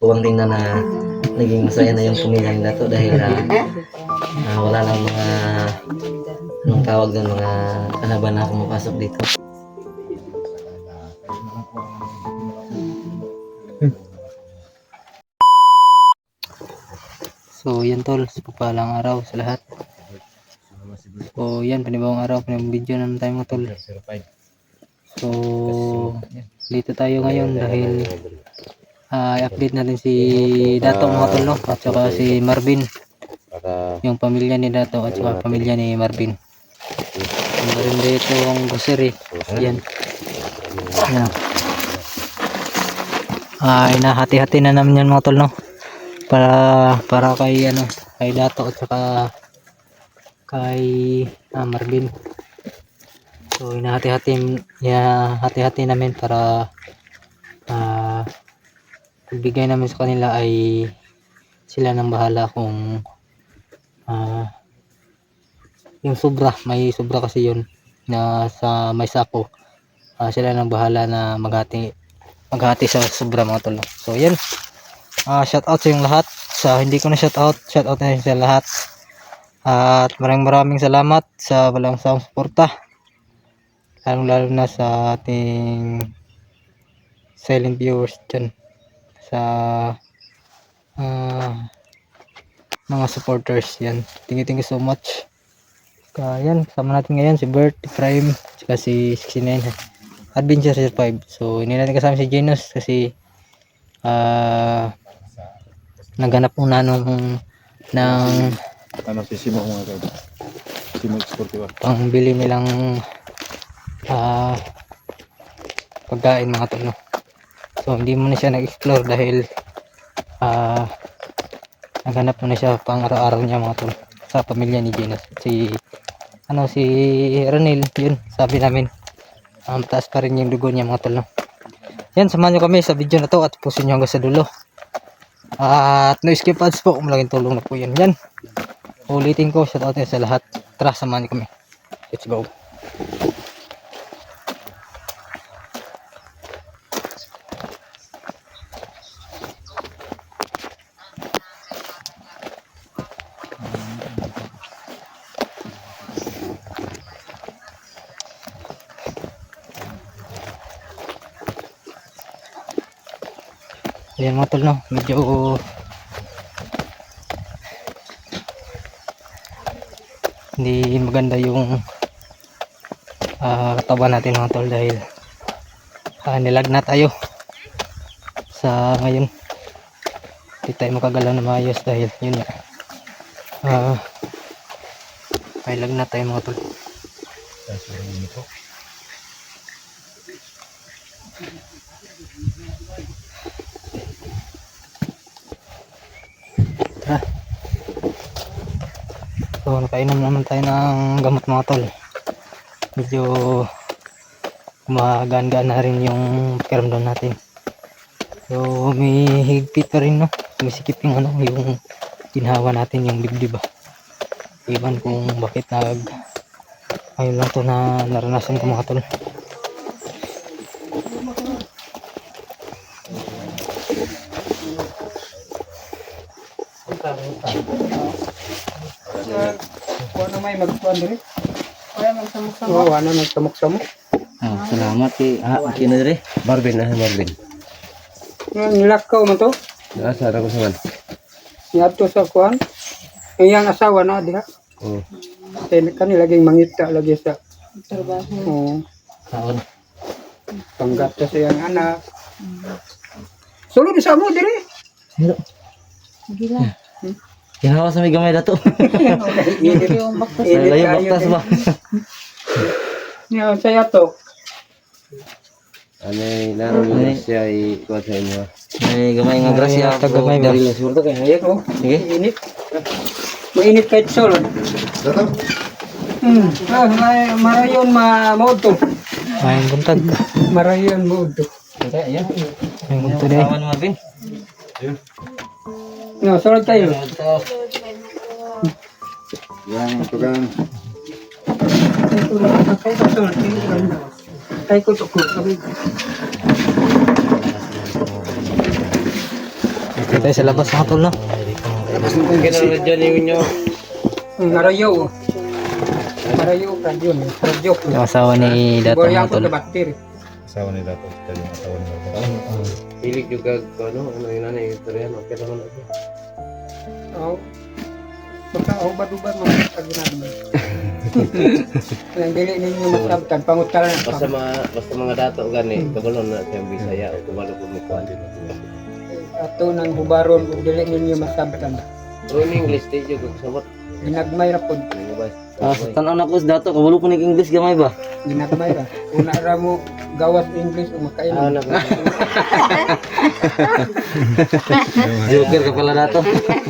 tuwang din na naging masaya na yung pamilya ni Dato dahil wala nang mga anong tawag ng mga kalaban na pumapasok dito. So yan tol, papalang araw sa lahat. So yan, panibawang araw, panibawang video naman tayo mga tol. So dito tayo ngayon dahil i-update natin si Dato mga tol, no? At saka si Marvin, yung pamilya ni Dato at saka pamilya ni Marvin. Meron dito ang grocery. Yan. Yan. Inahati-hati na namin yan mga tol, no? Para kay kay Dato at saka kay Marvin. So hati-hati namin para pagbigay namin sa kanila ay sila nang bahala kung yung may sobra kasi yun na sa may sako. Sila nang bahala na maghati sa sobra mga tol. So yan. Shout out sa yung lahat. Sa hindi ko na shout out na sa lahat. At maraming salamat sa walang sawang suporta. Lalo na sa ating silent viewers dyan. Sa mga supporters yan. Thank you so much. Yan, kasama natin ngayon si Bert, Prime, saka si 69 Adventure 5. So hindi natin kasama si Genus kasi naghanap muna ng si Simo mga guys. Simo Sportiva. Pangbili nilang pagkain mga tol, no? So hindi muna siya nag-explore dahil naghanap muna siya pang araw-araw niya mga tol sa pamilya ni Genus. Si Ranil, yun sabi namin taas pa rin yung dugo niya mga tol, no? Yan, samahan nyo kami sa video na to at pusin nyo hanggang sa dulo. At no skip ads po, malaking tulong na po yan. Yan, ulitin ko, shout out sa lahat. Tara, samahan nyo kami, let's go. Ayan mga tol, no? Medyo hindi maganda yung katawan natin mga tol dahil nilag na tayo sa ngayon. Hindi tayo makagalaw na maayos dahil yun nga may lagnat tayo mga tol. So nakainom naman tayo ng gamot mga tol. Medyo magaan-gaan na rin yung pakiramdam natin. So may higpit pa rin, no? Sumisikip yung yung ginhawa natin, yung dibdib. Iwan kung bakit ayun lang to na naranasan ko mga tol. Ano may magkuhan diri? Wala magsamok-samok. Oo, ano nagsamok-samok. Salamat kino dire. Marvin. Nilakaw mo to? Nasa ko sa man. Niadto sa kuhan. Iyang asawa na diha. Oo. Kani laging mangita lagi sa trabaho. oo. Saon. Panggap sa iyang anak. Sulod sa mo diri. Sino? Gila. Kinawa sa may gamay Dato. Yung baktas. Layo baktas ba? Niya saya to. Naroon siya ikuha sa inyo. May gamay nga grasya. Tagamay ba? Dari siguro to kay hayag. Oh, Sige. init. Mainit kahit sulod. Marayon maod to. Mayang buntag. Marayon maod to. Okay, ayan. Mayang buntag eh. Kawan Marvin. No, sulod tayo. Yan, tugang. Kay ko to ko. Dito tayo sa labas mga tol, no? Ngarayo. Ngarayo ka yun. Radyo. Yung asawa ni Dato Boyan mga ko tol. na batir. Asawa ni Dato. Ito yung asawa ni Dato. Hilig juga ko ano yung nanay ito rin okay naman ako. Oo. Baka ubad-ubad mo pag ginagawa. Nang dili ninyo masabtan pangutaran. Basta mga dato gani kabalon na siyang Bisaya o kabalo ko mo kuan din. Ato nang hubaron ug dili ninyo masabtan. O in English di juga sabot. Ginagmay ra pod. Ano ba? Sa tanaw na ko sa dato, kabalo po English gamay ba? Ginagmay ra. Una ra mo gawas English ug makainom. Anak ko. Joker ka pala dato.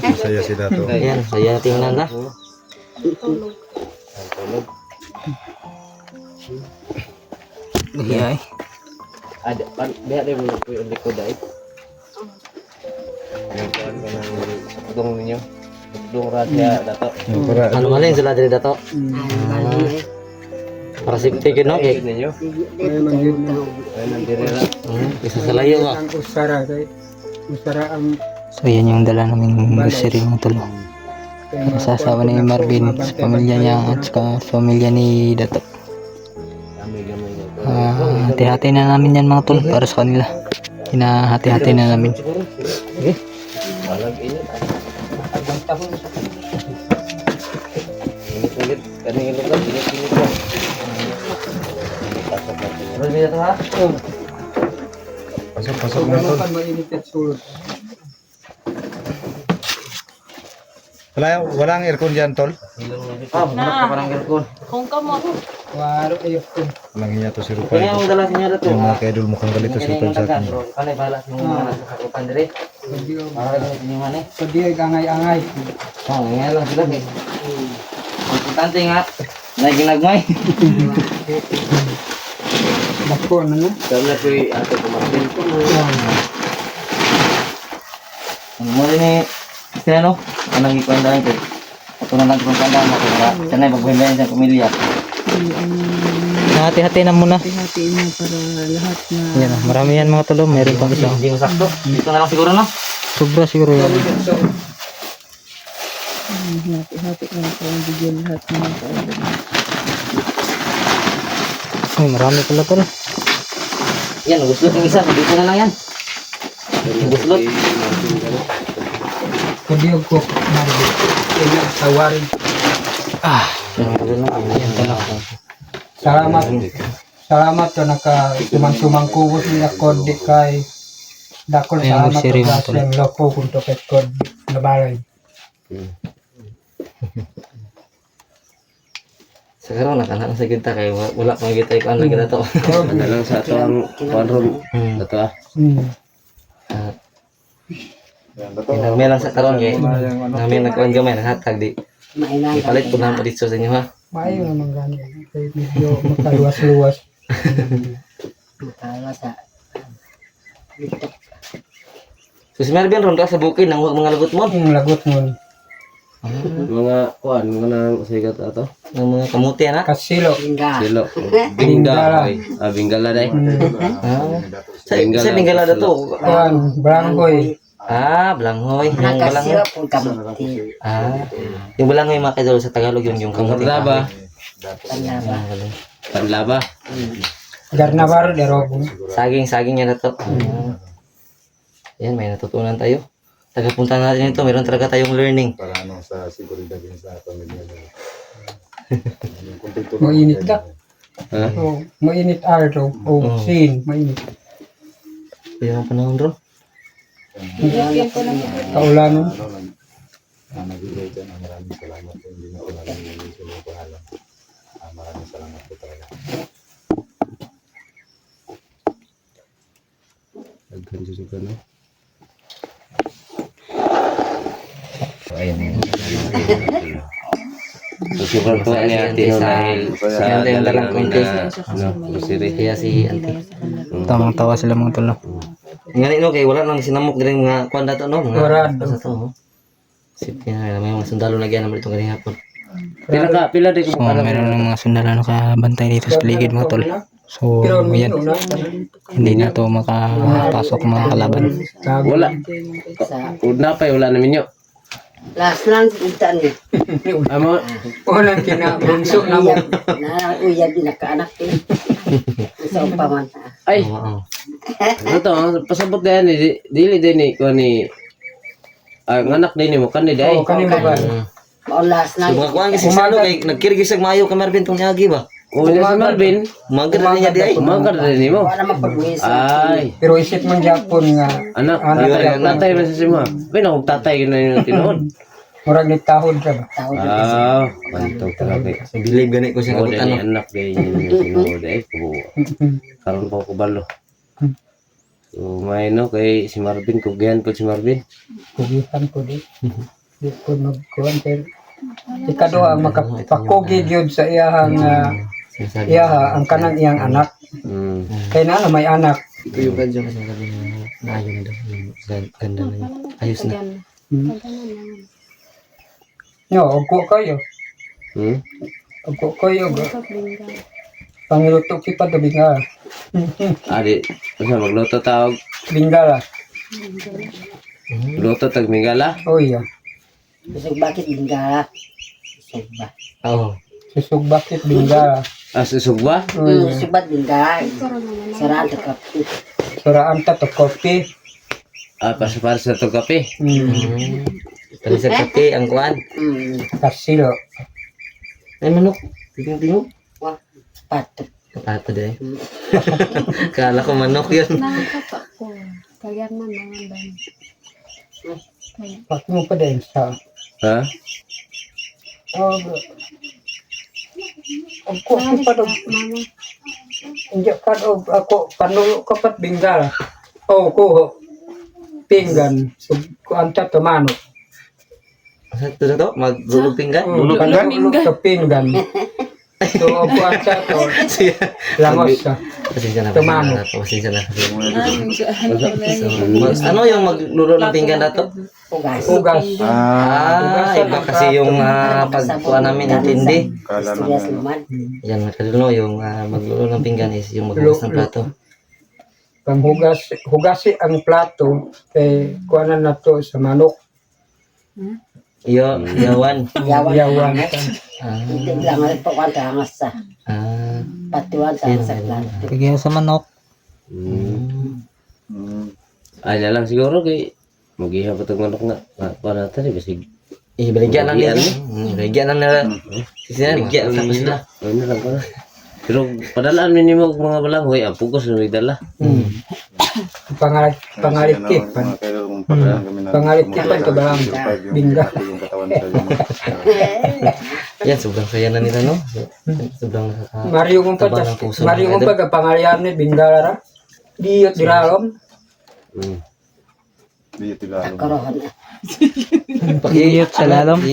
Masaya si Dato. Ayan, saya tingnan ka. Tulog. Iya, Ada pan dia ada mo po yung likod ay. Ano kuan ka nang dong ninyo? Dong radya dato. Ano malin sila diri dato? Para safety gid no kay. Ninyo. May magyud na. Ay nandiri ra. Isa sa layo nga. Ang usara kay usara ang So yan yung dala naming grocery mga tol. Sa asawa ni Marvin, sa pamilya niya at sa pamilya ni Dato. Gamay-gamay na. Hati-hati na namin yan mga tol para sa kanila. Hinahati-hati na namin. Walang init. banta ko. Init ulit. Kaning lugar init pa. Bermi dato ha? Pasok Sobrang mga tol. kan mainit at sulod. Walang aircon dyan, tol. Muna ka parang aircon. Kung ka mo. Walo ayo ko. Walang niya to si Rupay. Kaya ang dala sinya dato. Yung mga kaidol mukhang galito si Rupay sa akin. Kanay bala sa mga nasa karupan diri. Para sa inyo man eh. Padi angay-angay. Oh, ngayon lang sila eh. Importante nga. Ginagmay. Dako na na. Karena ko ato kumain ko. Ang muli ni Cristiano, anong ipandaan ko? Ito na lang kung pandaan mo kung sanay pagpimbayan sa pamilya. Hati-hati na muna. Hatiin mo para lahat na Yan, marami yan mga tol. Meron pang isa. Hindi mo sakto. Dito na lang siguro no? Sobra siguro yan. hati-hati na para bigyan lahat ng mga kaob. Ay, marami pala tol. Yan, guslot yung isa. Dito na lang yan. Guslot. Padi ko marbi. Ina tawarin. Yan talaga. Salamat. Salamat to naka sumang-sumang kubos ni kod di kay dako Ayun, salamat magsiri to mo sa tuloy. yang loko kun to kay kod na balay. Sa karon nakanak sa kita kay wala pa kita ikuan lagi na to. Ano lang sa ato ang kuan room. Dato ah. May lang sa karon kay namin nagkuan gamay naghatag di. Ipalit po na mo dito sa inyo ha. Maayo naman gani kay medyo makaluwas-luwas. So si Marvin ron ka sa bukid nang huwag mga lagot mo. Yung lagot mo Mga kuan mga sigat ato. Ng mga kamuti na. kasilo. Silo. Bingala. Bingala. Bingala dai. Sa Bingala dato. Kuan Brangoy. Balanghoy. Yung balanghoy. Yung balanghoy mga kaidol sa Tagalog yung kamuti. Panlaba. Panlaba. Garnabar de Robon. Saging yan na to. Yan, may natutunan tayo. Tagapunta natin ito, meron talaga tayong learning. Para ano sa seguridad din sa pamilya nila. Mainit ka. Ha? Oh, mainit araw. Oh, sin, mainit. Kaya ang panahon ron. Kaulanon. Nagbigay dyan. Maraming salamat po. Hindi na ko nalang yung sinupahalan. Maraming salamat po talaga. Nagkanjo ka no. Susukan po ni Ate no dahil sa Yan tayo dalang namin konti. na grocery. Kaya si Auntie. Tamang-tawa sila mga tol. Nga no, kay wala nang sinamok din mga kuwan dato no. Mga Dorado. sa to. Sip na may mga sundalo lagi naman itong galing hapon. Pila di ko So, meron ng mga sundalo nakabantay dito sa paligid mga tol. So, Pero yan. mino na. Hindi na to makapasok mga kalaban. Wala. Una pa wala namin yun. Last lang kita ni. Amo, Unang kinabunso na mo. Na uya din nakaanak din. Sa umpaman. ay, Oo. ano to, pasabot na yan, dili din ni, kung ni, ang anak din ni mo, kan ni day. Oo, kanimo ba? Mao last So lang. mga kuhan kasi sa ano kay nagkirgis ang maayo ka Marvin tong niagi ba? O, niya si Marvin, Magar na niya di ay. umagar din ni mo. Wala mapagwis. Ay, Pero isip man Japon nga anak, Anak, yun, anak. tatay man si Sima. Pwede akong tatay yun na yung tinood. murag ni tahod ka ba? Tao Ah, kantong talaga. So believe gani ko siya Ako kabut din ano. ni anak din yung tinood ay, kubo. Karon pa ako balo. So, may no, kay si Marvin, kugihan po si Marvin. Kugihan ko di. Di ko magkuhan pero ikaduha makapakugi gyud sa iyahang Sinasabi. iyaha ang kanang iyang anak. Hmm. Kay na may anak. Yung kadyo kasi sabi niya maayo na daw. Ganda na niya. Ayos na. No, ugo kayo. Hmm? Ugo kayo. Pangiluto kita do bingala. Adi, ano magluto tawag? Bingala. Luto tag mingala? Oh iya. Bisog bakit binggala? Bisog ba? Oo. Susug bakit bingala. Ah, susug ba? Oh iya. Subat binggala. Saraan ta kap. Suraan ta to kopi. Ah, para sa to kape. Tali sa kape ang kuhan. Kasilo. Ay manok. Tingting-tingog. Wah, patok. Ato di ay. Kala ko manok yun. Nakakapa ko. Kaya na mga ban. Pati mo pa din sa. Ha? Oh. Ako pa do. Mama. Hindi ka do ako panulo ka pat bingala. Oh ko. Pinggan. So ko anta to manok. Sa ito na to? Maglulog pinggan? Panulog ka pinggan. So ako anta to. Langos ka. Pasensya na. Tumano. Pasensya na. Ano Ano yung maglulog ng pinggan na to? Ugas. Ugas. Iba kasi yung pagkuha namin intindi. Kala Istorya namin. naman. Yan, makaluno, yung maglulog ng pinggan is yung maghugas ng plato. Hugasi ang plato kay kuanan na to sa manok. Yawan. Yawan. Yawan. Hindi lang ay pagkanta angas sa. Patuan sa sa plato. Kaya sa manok. Ay, na lang siguro kay mag-iha pa itong manok nga. Pa natin eh, basig. Ibaligyan lang nila. Ibaligyan lang nila. Sisinan, Bigyan magkita pa sila. Ayun na lang pala. Pero padalaan minimo og mga balanghoy, ang pugos na nagdala. Pangalikip. Mga kayo, kung pagdaan kami na. Pangalikip pa ito ba lang? Bingga. Yung katawan sa iyo. Yan, sobrang saya na nila, no? Sobrang Mario mong taba pa. ng puso. Mario mong pa pangalian ni Bingala ra. Diyot diralom. Di tilalong. Karohan. Giyot sa lalom.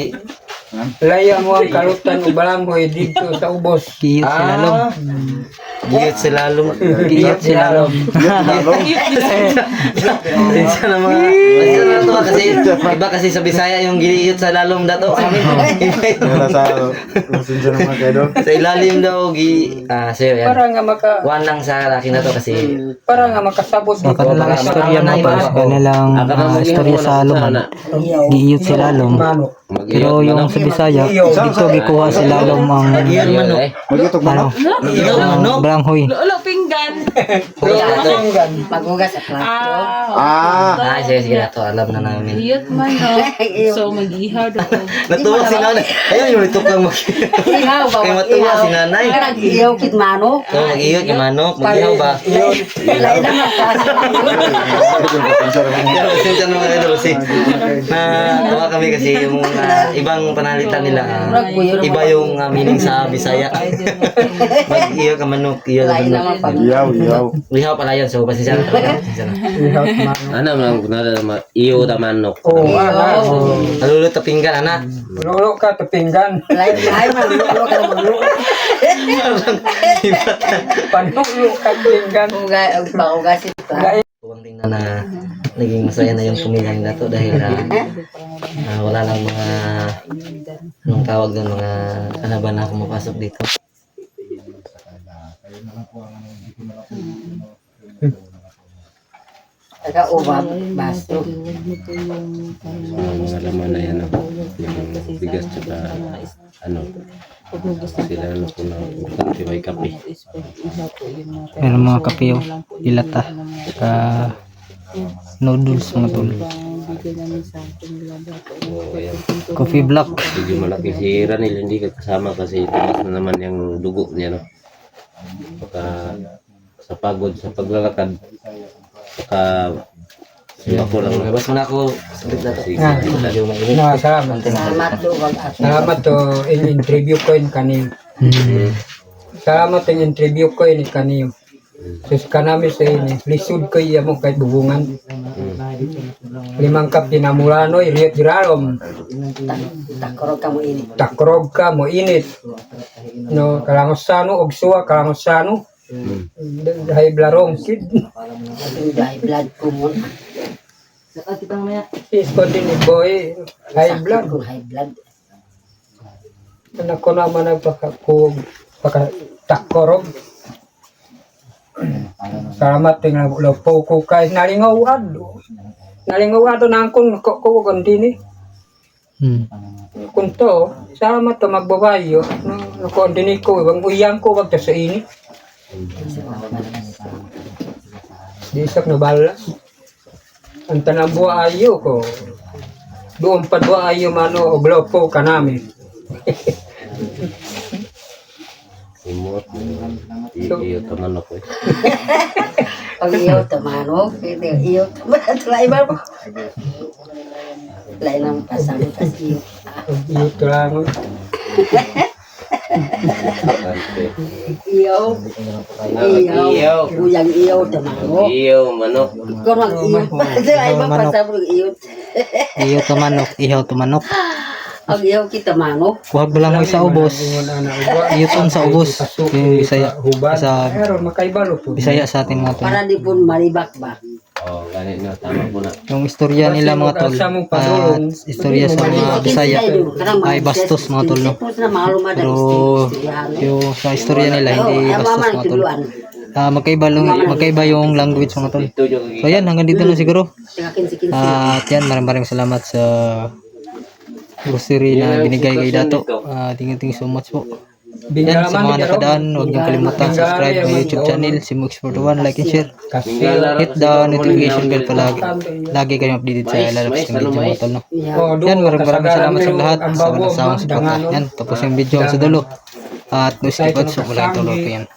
Laya mo ang kalutan o balanghoy dito sa ubos. Giyot sa lalom. Giyot sila lalong. Giyot sa lalom. Pasensya na mga. Pasensya na to kasi iba kasi sa Bisaya yung giyot sa lalong dato. Sa amin, Wala sa pasensya ng mga kayo. sa ilalim daw sa'yo yan. Para nga Kuhan lang sa laki na to kasi para nga makasabot Sa kanilang istorya mga boss, kanilang Akala mo istorya sa lalom. Giyot sa lalom. manok. Pero yung sa Bisaya, dito gikuha sa lalom ang Magitog ano, manok. balanghoy. Lolo pinggan. Pinggan. Magugas sa plato. Sige, sige na to. Alam na namin. Iyot man no. So mag-ihaw doon. Natuwa si nanay. Ayun, yung ito kang Ihaw ba? Kaya matuwa si nanay. Nag-ihaw kit manok. So, mag-iyot yung manok. Mag-ihaw ba? Lain naman kasi. Pero pasensya na mga idol kasi tuwa kami kasi yung ibang panalitan nila iba yung meaning sa Bisaya. Mag-iyo ka manok, iyo ka Lain manok. naman pag Iyaw. Lihaw pala yun, so pasensya na. Pasensya na. Ihot manok. Ano man kunada iyo ta manok. Oh, ana. Nalulot na pinggan, anak. Lulo ka to pinggan. lain ay malulo ka na malulo. Panulo ka pinggan. Ugas sa plato. Huwag tingnan na naging masaya na yung pamilya nila to dahil wala lang mga anong tawag doon, mga kalaban na pumapasok dito. Taga-ubab, baso. Mga laman na yan, yung bigas tsaka ano, sila ano po na kape, may kape. Meron mga kape oh, dilata, saka noodles mga tol. So, ayan. Coffee black. Medyo malaki si Ranil, hindi ka kasama kasi tumas na naman yung dugo niya, no? Baka sa pagod, sa paglalakad, baka ako lang. Labas mo na ako. Saglit na to. Sige. Medyo mainit. Salamat. Salamat do wag ako. Salamat to in interview ko in kaniyo. Salamat in interview ko in kaniyo. Sus kanami sa ini. Lisod ko iya mo kahit bubungan. 5 cup pinamulano, iriyot diralom. Takorog ka mo ini. Takrog ka mo init. No, kalangosano og suwa kalangosano. Hay blarong kid. Ating high blood ko mo. Isko din ni boy high blood. Kung high blood. Anak ko naman nagpakakog takorog. Salamat tingnan lopo ko kay nalingawad. Nalingawad na akong ko gandini. Kunto, salamat to magbabayo. No ko dini ko bang uyang ko wag ta sa ini. Di sak na balas. Ang tanang buhayo ko. Doon pa buhayo mano og lopo kanami. Imot, iyo taman ako eh. Pag iyo tamano, iyo tamano. Tulay ba mo? Lain ang pasang kasi iyo. Ito lang. Iyo. Iyo. Uyang iyo tamano. Iyo, manok. Kung mag iyo. Tulay ba pasang iyo. Iyo to manok, ihaw to manok. Ang iyo kita manok. Huwag mo lang mo isa ubos. Iyo ton sa ubos. Yung Bisaya. Sa Pero makaibalo po. Bisaya sa atin mga tol. Para di pun malibak ba? Oh, ganit na, tama po na. Yung istorya nila mga tol. Istorya sa mga Bisaya ay bastos mga tol no. Pero yung sa istorya nila hindi bastos mga tol. Magkaiba yung language mga tol. Ito yung So yan, hanggang dito na siguro. At yan, maraming salamat sa grocery na binigay kay Dato. Thank you so much po. Yan, sa mga nakadaan, huwag niyong kalimutan subscribe sa YouTube channel, Simux41, like and share. Hit the notification bell palagi. Lagi kayong updated sa lalabas ng video mga tol. No? Yan, maraming salamat sa lahat sa walang sawang suporta. Yan, tapos yung video sa dulo. At no skip ads, so wala yung tuloy ko yan.